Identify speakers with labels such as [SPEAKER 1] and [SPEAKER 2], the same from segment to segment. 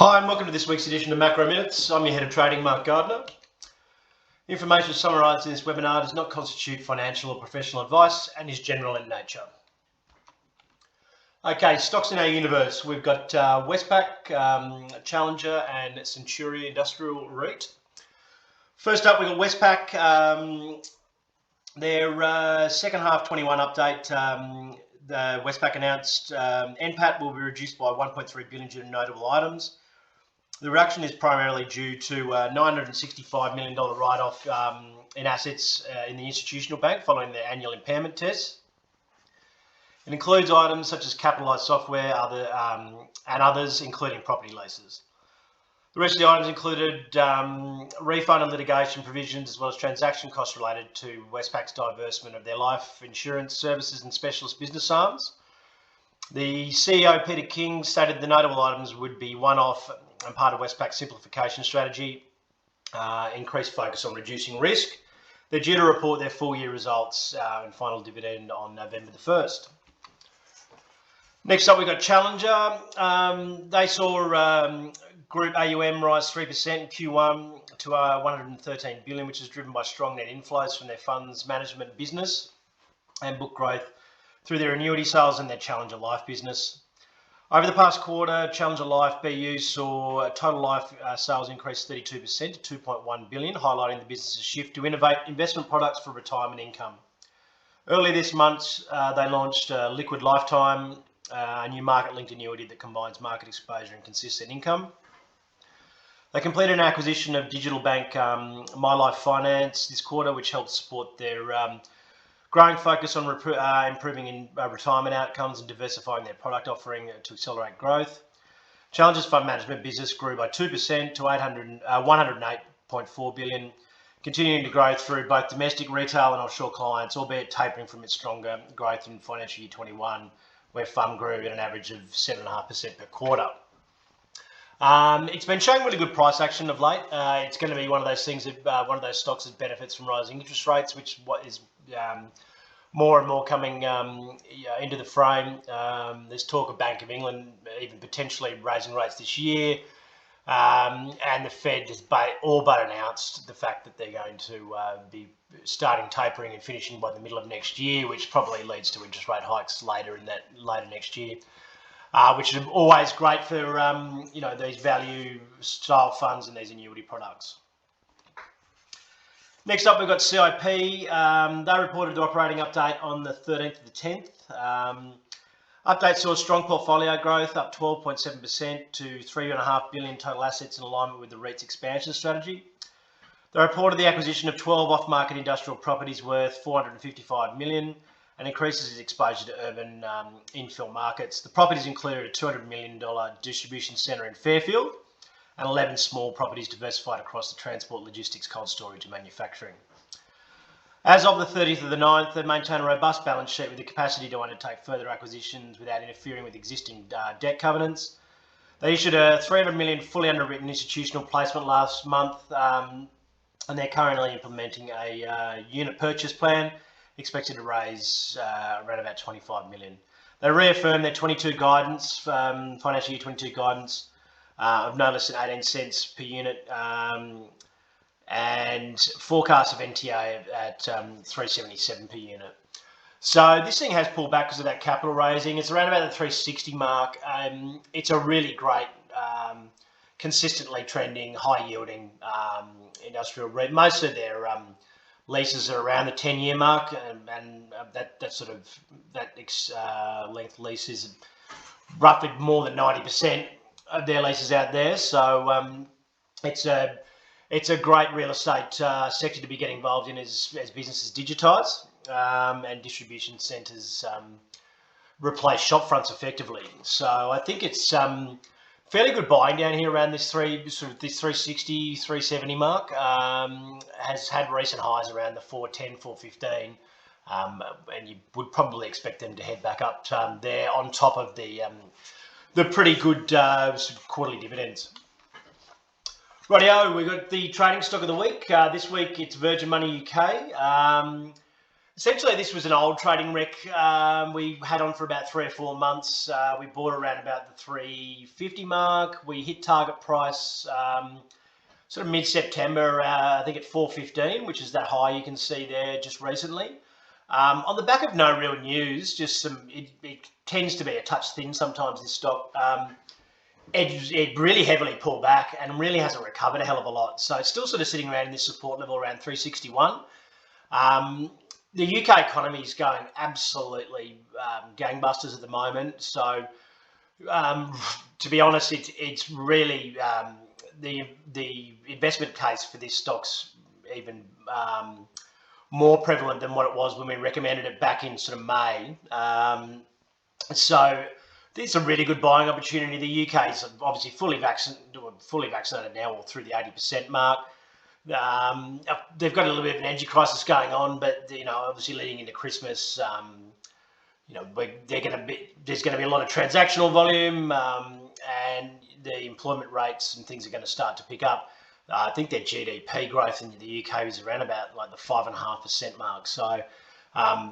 [SPEAKER 1] Hi and welcome to this week's edition of Macro Minutes. I'm your Head of Trading, Mark Gardner. Information summarised in this webinar does not constitute financial or professional advice and is general in nature. Okay, stocks in our universe. We've got Westpac, Challenger and Centuria Industrial REIT. First up, we've got Westpac. Their second half 21 update, the Westpac announced NPAT will be reduced by 1.3 billion due to notable items. The reduction is primarily due to a $965 million write-off in assets in the institutional bank following their annual impairment tests. It includes items such as capitalised software and others, including property leases. The rest of the items included refund and litigation provisions, as well as transaction costs related to Westpac's divestment of their life insurance services and specialist business arms. The CEO, Peter King, stated the notable items would be one-off and part of Westpac's simplification strategy, increased focus on reducing risk. They're due to report their full-year results and final dividend on November the 1st. Next up, we've got Challenger. They saw Group AUM rise 3% in Q1 to 113 billion, which is driven by strong net inflows from their funds management business and book growth through their annuity sales and their Challenger Life business. Over the past quarter, Challenger Life BU saw total life sales increase 32% to 2.1 billion, highlighting the business's shift to innovate investment products for retirement income. Earlier this month, they launched Liquid Lifetime, a new market-linked annuity that combines market exposure and consistent income. They completed an acquisition of digital bank MyLife Finance this quarter, which helped support their growing focus on improving retirement outcomes and diversifying their product offering to accelerate growth. Challenger's fund management business grew by 2% to 108.4 billion, continuing to grow through both domestic retail and offshore clients, albeit tapering from its stronger growth in financial year 21, where fund grew at an average of 7.5% per quarter. It's been showing really good price action of late. It's going to be one of those things that one of those stocks that benefits from rising interest rates, which is more and more coming into the frame. There's talk of Bank of England even potentially raising rates this year, and the Fed has all but announced the fact that they're going to be starting tapering and finishing by the middle of next year, which probably leads to interest rate hikes later next year. Which is always great for these value style funds and these annuity products. Next up, we've got CIP. They reported the operating update on the 13th of the 10th. Update saw strong portfolio growth, up 12.7% to 3.5 billion total assets in alignment with the REIT's expansion strategy. They reported the acquisition of 12 off-market industrial properties worth 455 million and increases its exposure to urban infill markets. The properties included a $200 million distribution centre in Fairfield and 11 small properties diversified across the transport, logistics, cold storage and manufacturing. As of the 30th of the 9th, they maintain a robust balance sheet with the capacity to undertake further acquisitions without interfering with existing debt covenants. They issued a 300 million fully underwritten institutional placement last month, and they're currently implementing a unit purchase plan expected to raise around about 25 million. They reaffirmed their 22 guidance, financial year 22 guidance of no less than 18 cents per unit, and forecast of NTA at 377 per unit. So this thing has pulled back because of that capital raising. It's around about the 360 mark. It's a really great, consistently trending, high yielding industrial REIT. Most of their leases are around the 10-year mark, and that length lease is roughly more than 90% of their leases out there. So it's a great real estate sector to be getting involved in as businesses digitise and distribution centres replace shop fronts effectively. So I think it's fairly good buying down here around this 360, 370 mark. Has had recent highs around the 410, 415, and you would probably expect them to head back up there on top of the pretty good quarterly dividends. Rightio, we've got the trading stock of the week. This week it's Virgin Money UK. Essentially, this was an old trading wreck. We had on for about 3 or 4 months. We bought around about the 350 mark. We hit target price sort of mid-September, I think at 415, which is that high you can see there just recently. On the back of no real news, just it tends to be a touch thin sometimes, this stock. It really heavily pulled back and really hasn't recovered a hell of a lot. So it's still sort of sitting around in this support level around 361. The UK economy is going absolutely gangbusters at the moment. So to be honest, it's really the investment case for this stock's even more prevalent than what it was when we recommended it back in sort of May. So it's a really good buying opportunity. The UK is obviously fully vaccinated now, or through the 80% mark. They've got a little bit of an energy crisis going on, but obviously leading into Christmas, there's going to be a lot of transactional volume, and the employment rates and things are going to start to pick up. I think their GDP growth in the UK is around about like the 5.5% mark. So,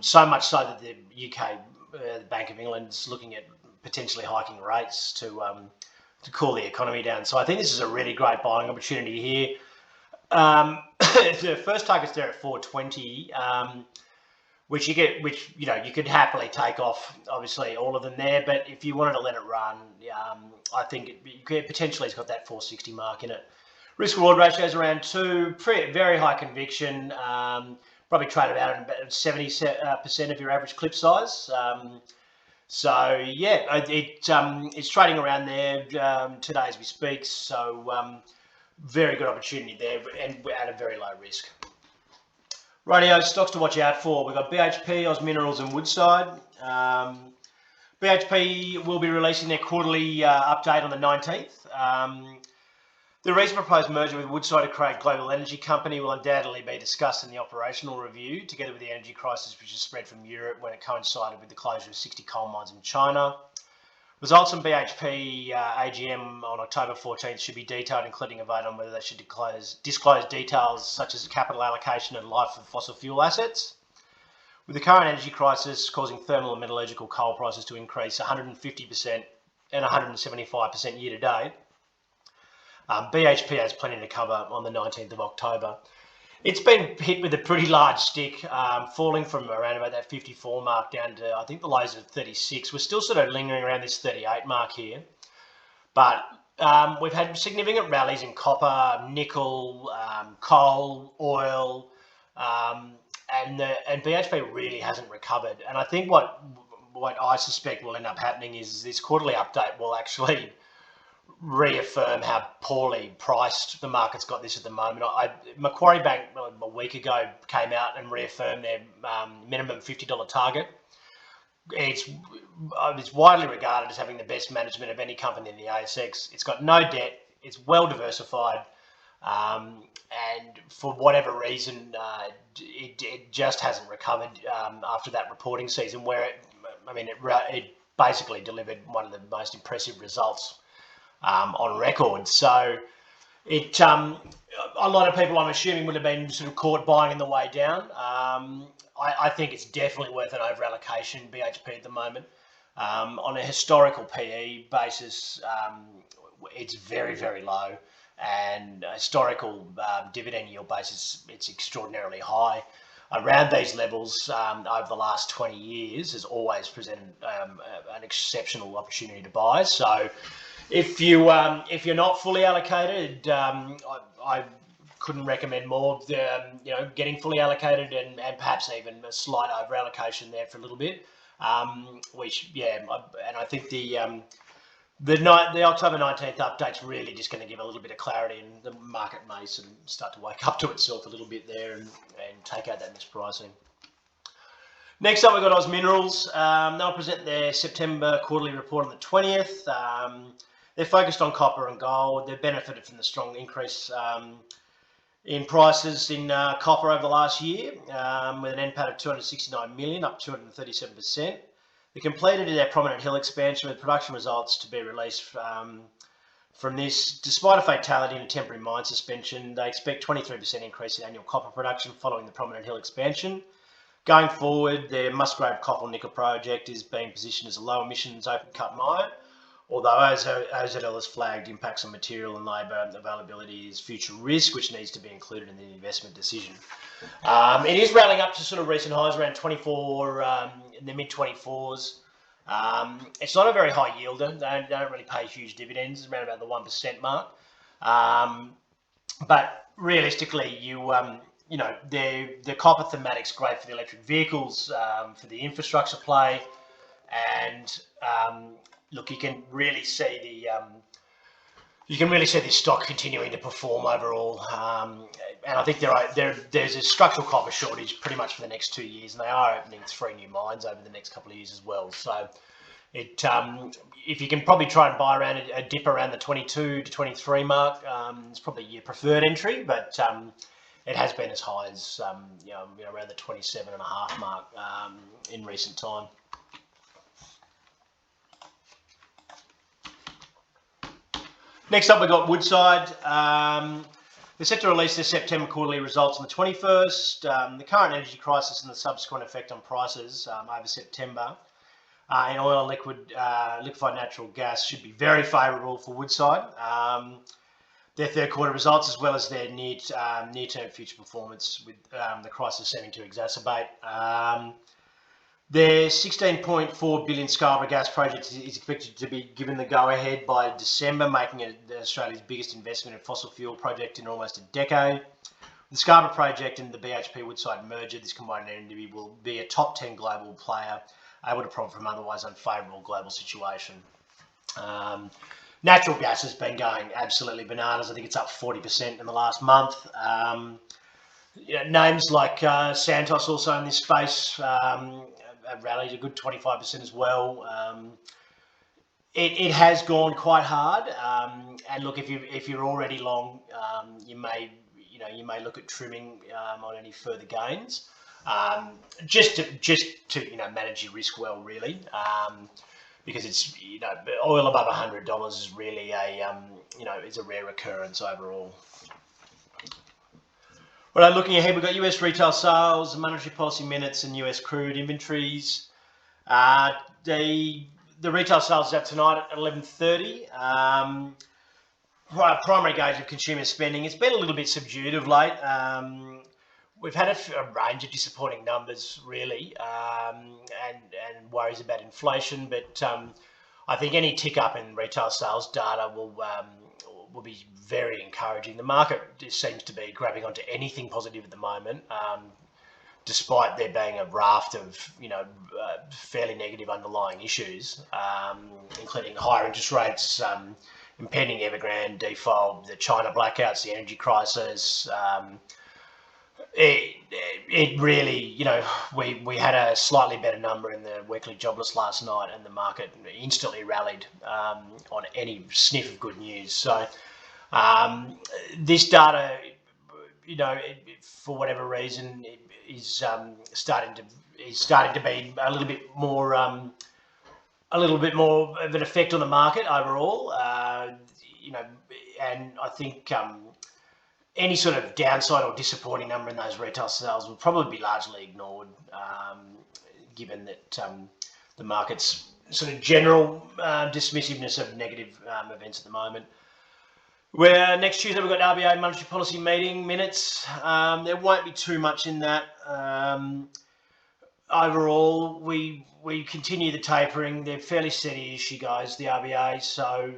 [SPEAKER 1] so much so that the UK, the Bank of England, is looking at potentially hiking rates to cool the economy down. So I think this is a really great buying opportunity here. The first target's there at 420, which you could happily take off, obviously all of them there. But if you wanted to let it run, I think it's got that 460 mark in it. Risk reward ratio is around 2, very high conviction. Probably trade about 70% of your average clip size. So yeah, it's trading around there today as we speak. So very good opportunity there, and at a very low risk. Rightio, stocks to watch out for. We've got BHP, Oz Minerals, and Woodside. BHP will be releasing their quarterly update on the 19th. The recent proposed merger with Woodside to create Global Energy Company will undoubtedly be discussed in the operational review, together with the energy crisis which has spread from Europe when it coincided with the closure of 60 coal mines in China. Results from BHP AGM on October 14th should be detailed, including a vote on whether they should disclose details such as capital allocation and life of fossil fuel assets. With the current energy crisis causing thermal and metallurgical coal prices to increase 150% and 175% year to date, BHP has plenty to cover on the 19th of October. It's been hit with a pretty large stick, falling from around about that 54 mark down to, I think, the lows of 36. We're still sort of lingering around this 38 mark here. But we've had significant rallies in copper, nickel, coal, oil, and BHP really hasn't recovered. And I think what I suspect will end up happening is this quarterly update will actually reaffirm how poorly priced the market's got this at the moment. Macquarie Bank a week ago came out and reaffirmed their minimum $50 target. It's widely regarded as having the best management of any company in the ASX. It's got no debt. It's well diversified, and for whatever reason, it just hasn't recovered after that reporting season, where it basically delivered one of the most impressive results on record. So a lot of people, I'm assuming, would have been sort of caught buying in the way down. I think it's definitely worth an over allocation, BHP at the moment. On a historical PE basis, it's very, very low, and a historical dividend yield basis, it's extraordinarily high. Around these levels over the last 20 years has always presented an exceptional opportunity to buy. So if you're not fully allocated, I couldn't recommend more. Getting fully allocated and perhaps even a slight over allocation there for a little bit. And I think the October 19th update's really just going to give a little bit of clarity, and the market may sort of start to wake up to itself a little bit there and take out that mispricing. Next up, we've got Oz Minerals. They'll present their September quarterly report on the 20th. They're focused on copper and gold. They've benefited from the strong increase in prices in copper over the last year, with an NPAT of 269 million, up 237%. They completed their Prominent Hill expansion, with production results to be released from this. Despite a fatality and a temporary mine suspension, they expect 23% increase in annual copper production following the Prominent Hill expansion. Going forward, their Musgrave copper nickel project is being positioned as a low emissions open cut mine, although OZL has flagged impacts on material and labour availability is future risk, which needs to be included in the investment decision. It is rallying up to sort of recent highs around 24, in the mid 24s. It's not a very high yielder. They don't really pay huge dividends. It's around about the 1% mark. But realistically, you know, the copper thematic's great for the electric vehicles, for the infrastructure play, and look, you can really see this stock continuing to perform overall. And I think there's a structural copper shortage pretty much for the next 2 years, and they are opening 3 new mines over the next couple of years as well. So if you can probably try and buy around a dip around the 22 to 23 mark, it's probably your preferred entry, but it has been as high as you know, around the 27.5 mark in recent time. Next up, we've got Woodside. They're set to release their September quarterly results on the 21st. The current energy crisis and the subsequent effect on prices over September in oil and liquefied natural gas should be very favourable for Woodside. Their third quarter results, as well as their near-term future performance, with the crisis seeming to exacerbate. Their 16.4 billion Scarborough gas project is expected to be given the go-ahead by December, making it Australia's biggest investment in fossil fuel project in almost a decade. The Scarborough project and the BHP-Woodside merger, this combined entity will be a top 10 global player, able to profit from otherwise unfavourable global situation. Natural gas has been going absolutely bananas. I think it's up 40% in the last month. You know, names like Santos also in this space have rallied a good 25% as well. It has gone quite hard, and look, if you're already long, you may look at trimming on any further gains, just to manage your risk well, really, because it's oil above $100 is really it's a rare occurrence overall. Right, looking ahead, we've got US retail sales, monetary policy minutes, and US crude inventories. The retail sales is out tonight at 11:30. Primary gauge of consumer spending, it's been a little bit subdued of late. We've had a range of disappointing numbers, really, and worries about inflation. But I think any tick up in retail sales data will be very encouraging. The market just seems to be grabbing onto anything positive at the moment, despite there being a raft of fairly negative underlying issues, including higher interest rates, impending Evergrande default, the China blackouts, the energy crisis. It really, we had a slightly better number in the weekly jobless last night, and the market instantly rallied on any sniff of good news. So this data, for whatever reason, is starting to be a little bit more of an effect on the market overall. And I think any sort of downside or disappointing number in those retail sales will probably be largely ignored, given that the market's sort of general dismissiveness of negative events at the moment. Where next Tuesday we've got RBA monetary policy meeting minutes. There won't be too much in that. Overall, we continue the tapering. They're fairly steady issue, guys, the RBA. So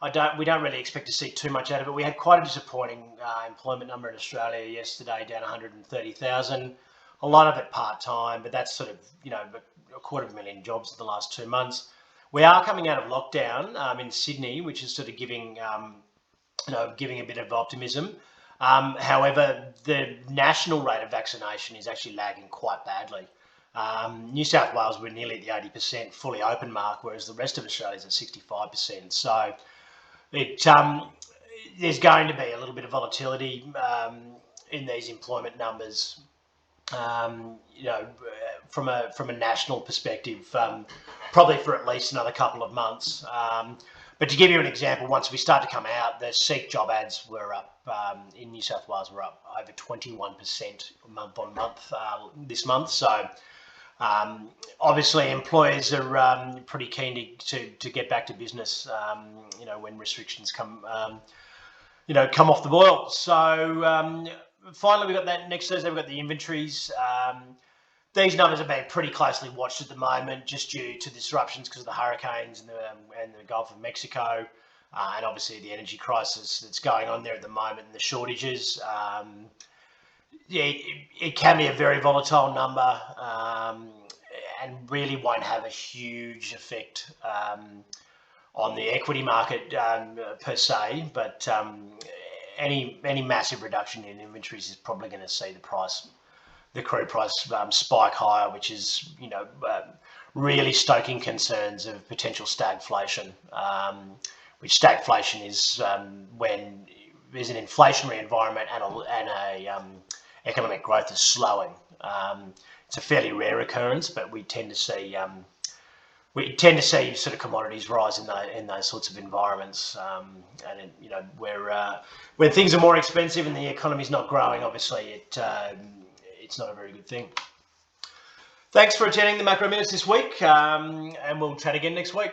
[SPEAKER 1] we don't really expect to see too much out of it. We had quite a disappointing employment number in Australia yesterday, down 130,000. A lot of it part-time, but that's sort of, a 250,000 jobs in the last 2 months. We are coming out of lockdown in Sydney, which is sort of giving a bit of optimism. However, the national rate of vaccination is actually lagging quite badly. New South Wales, we're nearly at the 80% fully open mark, whereas the rest of Australia is at 65%. So there's going to be a little bit of volatility in these employment numbers, from a national perspective, probably for at least another couple of months. But to give you an example, once we start to come out, the SEEK job ads were up in New South Wales, were up over 21% month on month this month. So obviously employers are pretty keen to get back to business, when restrictions come off the boil. So finally, we've got that next Thursday, we've got the inventories. These numbers are being pretty closely watched at the moment, just due to disruptions because of the hurricanes and the Gulf of Mexico, and obviously the energy crisis that's going on there at the moment and the shortages. It can be a very volatile number, and really won't have a huge effect on the equity market per se, but any massive reduction in inventories is probably going to see the crude price spike higher, which is really stoking concerns of potential stagflation, which stagflation is when there's an inflationary environment and a economic growth is slowing. It's a fairly rare occurrence, but we tend to see sort of commodities rise in those sorts of environments, and when things are more expensive and the economy's not growing, obviously it's not a very good thing. Thanks for attending the Macro Minutes this week, and we'll chat again next week.